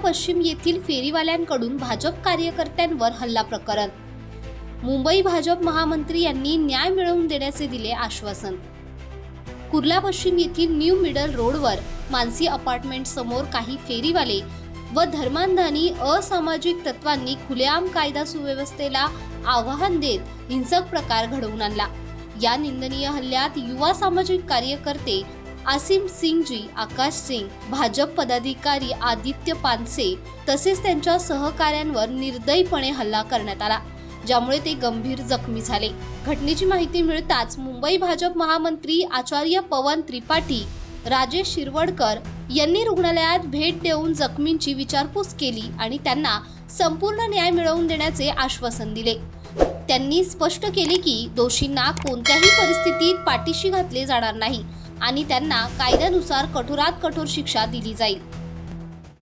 पश्चिम येथील फेरीवाल्यांकडून भाजप कार्यकर्त्यांवर हल्ला प्रकरण। मुंबई भाजप महामंत्री यांनी न्याय मिळवून देण्याचे दिले आश्वासन। कुर्ला पश्चिम येथील न्यू मिडल रोडवर मानसी अपार्टमेंट समोर काही फेरीवाले व धर्मांधानी असामाजिक तत्वांनी खुलेआम कायदा सुव्यवस्थेला आव्हान देत हिंसक प्रकार घडवून आणला। या निंदनीय हल्ल्यात युवा सामाजिक कार्यकर्ते आसिम सिंगजी, आकाश सिंग, भाजप पदाधिकारी आदित्य पानसे तसेच त्यांच्या सहकाऱ्यांवर निर्दयीपणे हल्ला करण्यात आला, ज्यामुळे ते गंभीर जखमी झाले। घटनेची माहिती मिळताच मुंबई भाजप महामंत्री आचार्य पवन त्रिपाठी, राजेश शिरवडकर यांनी रुग्णालयात भेट देऊन जखमींची विचारपूस केली आणि त्यांना संपूर्ण न्याय मिळवून देण्याचे आश्वासन दिले। त्यांनी स्पष्ट केले की दोषींना कोणत्याही परिस्थितीत पाठीशी घातले जाणार नाही आणि त्यांना कायद्यानुसार कठोरात कठोर शिक्षा दिली जाईल।